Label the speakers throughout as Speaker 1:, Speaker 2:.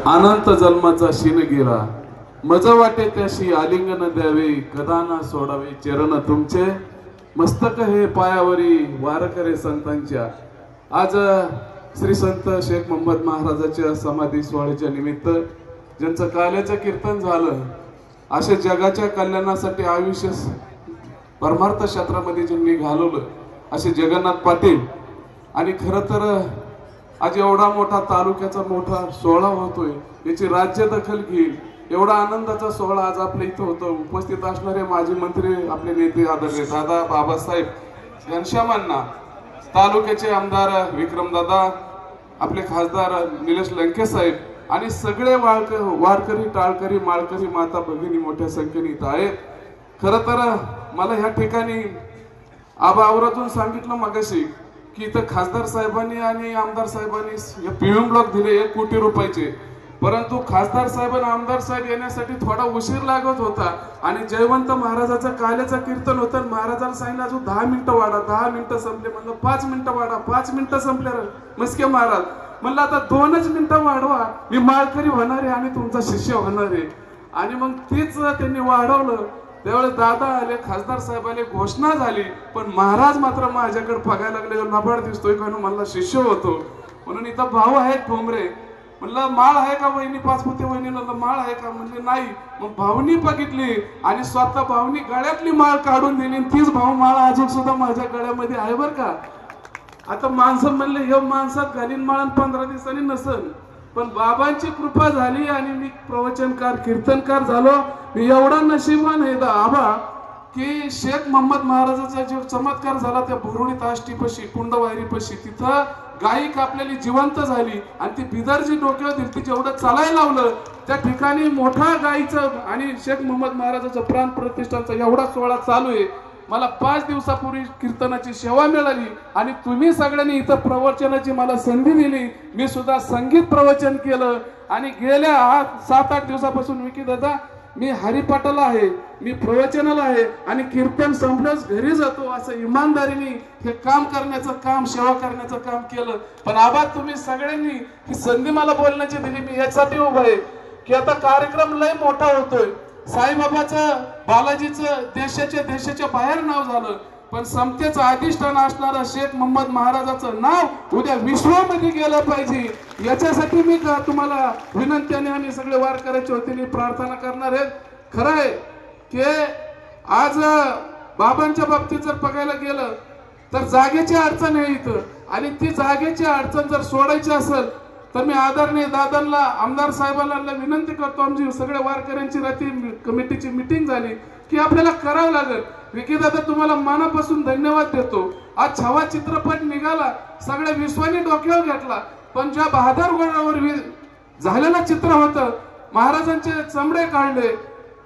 Speaker 1: अनंत जन्माचा शिन गेला, मज वाटे त्याशी आलिंगन द्यावे, कदाना सोडावे चरण तुमचे, मस्तक हे पायावरी वारकरे संतांच्या। आज श्री संत शेख मोहम्मद महाराजांच्या समाधी सोहळ्याच्या निमित्त ज्यांचं काल्याचं कीर्तन झालं, असे जगाच्या कल्याणासाठी आयुष्य परमार्थ क्षेत्रामध्ये ज्यांनी घालवलं असे जगन्नाथ पाटील। आणि खरं तर आज एवढा मोठा तालुक्याचा मोठा सोहळा होतोय, याची राज्य दखल घेईल एवढा आनंदाचा सोहळा आज आपल्या इथं होतो। उपस्थित असणारे माजी मंत्री, आपले नेते आदरणीय दादा बाबासाहेब घनश्यामांना, तालुक्याचे आमदार विक्रमदादा, आपले खासदार निलेश लंके साहेब आणि सगळे वारकरी टाळकरी माळकरी माता भगिनी मोठ्या संख्येने इथं आहेत। खरं तर मला ह्या ठिकाणी आबावरातून सांगितलं मगाशी की इथं खासदार साहेबांनी आणि आमदार साहेबांनी पीएम ब्लॉक दिले 1 कोटी रुपयाचे, परंतु खासदार साहेब आणि आमदार साहेब येण्यासाठी थोडा उशीर लागत होता आणि जयवंत महाराजाचं काल्याचं कीर्तन होतं। महाराजांना सांगितलं अजून 10 मिनिटं वाढा, 10 मिनिटं संपले, म्हणलं 5 मिनिटं वाढा, 5 मिनिटं संपले मस्के महाराज म्हणलं आता 2च मिनिटं वाढवा, मी माळकरी होणार आहे आणि तुमचा शिष्य होणार आहे। आणि मग तीच त्यांनी वाढवलं। त्यावेळेस दादा आले, खासदार साहेब आले, घोषणा झाली, पण महाराज मात्र माझ्याकडे बघायला लागले, नफाड दिसतोय का मला शिष्य होतो म्हणून। इथं भाऊ आहेत ठोंबरे, म्हणलं माळ आहे का वहिनी, पाचपुते वहिनीला माळ आहे का, म्हणले नाही। मग भाऊनी बघितली आणि स्वतः भाऊनी गळ्यातली माळ काढून दिली, तीच भाऊ माळ अजून सुद्धा माझ्या गळ्यामध्ये आहे बर का। आता माणसं म्हणले हे माणसात घालीन माळण 15 दिवसांनी नसन, पण बाबांची कृपा झाली आणि मी प्रवचनकार कीर्तनकार झालो। मी एवढा नशिबान आहे आबा की शेख मोहम्मद महाराजाचा जो चमत्कार झाला त्या भुरुडीत आष्टीपाशी कुंडवायरीपाशी, तिथं गायी कापलेली जिवंत झाली आणि ती बिदरची डोक्यावर दिली, ती जेवढं चालायला लावलं त्या ठिकाणी मोठा गायीचं आणि शेख मोहम्मद महाराजाचं प्राण प्रतिष्ठानचा एवढा सोहळा चालू आहे। मला 5 दिवसापूर्वी कीर्तनाची सेवा मिळाली आणि तुम्ही सगळ्यांनी इथं प्रवचनाची मला संधी दिली। मी सुद्धा संगीत प्रवचन केलं आणि गेल्या 7-8 दिवसापासून विकी दादा मी हरिपाठाला आहे, मी प्रवचनाला आहे आणि कीर्तन संपल्यास घरी जातो, असं इमानदारीने हे काम करण्याचं काम, सेवा करण्याचं काम केलं। पण आबा तुम्ही सगळ्यांनी ही संधी मला बोलण्याची दिली, मी यासाठी उभा आहे की आता कार्यक्रम लय मोठा होतोय। साईबाबाचं बालाजीचं देशाच्या बाहेर नाव झालं, पण समतेचं अधिष्ठान असणारा शेख मोहम्मद महाराजाचं नाव उद्या विश्वामध्ये गेलं पाहिजे, याच्यासाठी मी तुम्हाला विनंत्याने आणि सगळे वारकऱ्याच्या वतीने प्रार्थना करणार आहे। खरं आहे की आज बाबांच्या बाबतीत जर बघायला गेलं तर जागेची अडचण आहे इथं, आणि ती जागेची अडचण जर सोडायची असेल तर मी आदरणीय दादांना, आमदार साहेबांना विनंती करतो, आमची सगळ्या वारकऱ्यांची रात्री कमिटीची मीटिंग झाली की आपल्याला करावं लागेल। विकी दादा तुम्हाला मनापासून धन्यवाद देतो। आज छावा चित्रपट निघाला, सगळ्या विश्वाने डोक्यावर घेतला, पण ज्या बहादरगडावर झालेलं चित्र होतं, महाराजांचे चमडे काढले,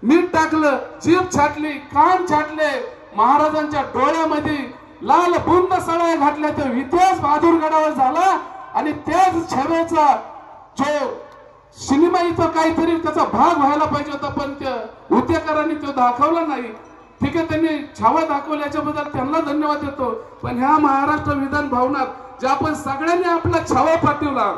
Speaker 1: मीठ टाकलं, जीभ छाटली, कान छाटले, महाराजांच्या डोळ्यामध्ये लाल बुंद सळ्या घातल्या, तर इतिहास बहादूरगडावर झाला। आणि त्याच छाव्याचा जो सिनेमा इथं काहीतरी त्याचा भाग व्हायला पाहिजे होता, पण त्या उद्योगकारांनी तो दाखवला नाही। ठीक आहे, त्यांनी छावा दाखवल्या याच्याबद्दल त्यांना धन्यवाद देतो, पण ह्या महाराष्ट्र विधान भवनात जे आपण सगळ्यांनी आपला छावा पाठवला,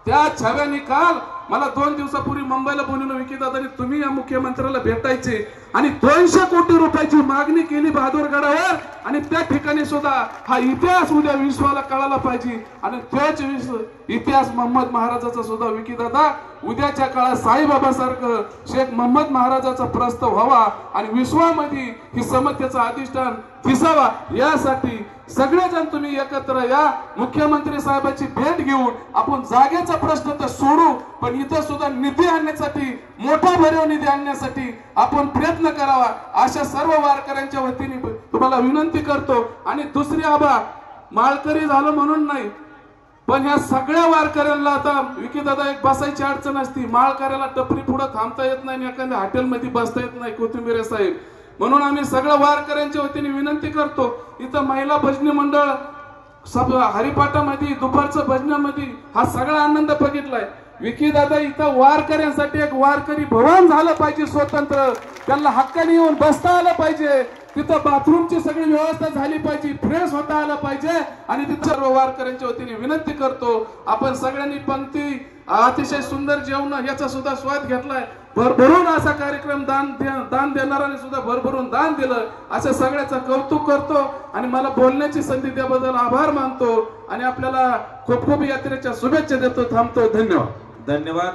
Speaker 1: त्या छाव्याने काल मला 2 दिवसापूर्वी मुंबईला बोलवलं विकी दादांनी, तुम्ही या मुख्यमंत्र्याला भेटायचे आणि 200 कोटी रुपयाची मागणी केली बहादूरगडावर, आणि त्या ठिकाणी सुद्धा हा इतिहास उद्या विश्वाला कळायला पाहिजे। आणि तोच इतिहास मोहम्मद महाराजाचा सुद्धा विकी दादा उद्याच्या काळात साईबाबा सारखं शेख मोहम्मद महाराजाचा प्रस्ताव व्हावा आणि विश्वामध्ये ही समतेचं अधिष्ठान दिसावा, यासाठी सगळेजण तुम्ही एकत्र या। मुख्यमंत्री साहेबांची भेट घेऊन आपण जागेचा प्रश्न तर सोडू, पण इथं सुद्धा निधी आणण्यासाठी, मोठा भरीव निधी आणण्यासाठी आपण प्रयत्न करावा, अशा सर्व वारकऱ्यांच्या वतीने तुम्हाला विनंती करतो। आणि दुसरी आबा माळकरी झालं म्हणून नाही, पण ह्या सगळ्या वारकऱ्यांना आता विकी दादा एक बसायची अडचण असती, माळकऱ्याला टपरी पुढे थांबता येत नाही, एखाद्या हॉटेलमध्ये बसता येत नाही कोथिंबीर साहेब, म्हणून आम्ही सगळ्या वारकऱ्यांच्या वतीने विनंती करतो, इथं महिला भजनी मंडळ हरिपाठामध्ये दुपारचं भजनामध्ये हा सगळा आनंद बघितलाय। विकी दादा इथं वारकऱ्यांसाठी एक वारकरी भवन झालं पाहिजे स्वतंत्र, त्यांना हक्काने येऊन बसता आलं पाहिजे, तिथं बाथरूमची सगळी व्यवस्था झाली पाहिजे, फ्रेश होता आलं पाहिजे। आणि तिथं सर्व वारकऱ्यांच्या वतीने विनंती करतो, आपण सगळ्यांनी पंक्ती अतिशय सुंदर जेवण याचा सुद्धा स्वाद घेतलाय. भरभरून असा कार्यक्रम दान देणाऱ्याने सुद्धा भरभरून दान दिलं. असं सगळ्याचं कौतुक करतो आणि मला बोलण्याची संधी त्याबद्दल आभार मानतो आणि आपल्याला खूप खूप यात्रेच्या शुभेच्छा देतो. थांबतो. धन्यवाद.
Speaker 2: धन्यवाद.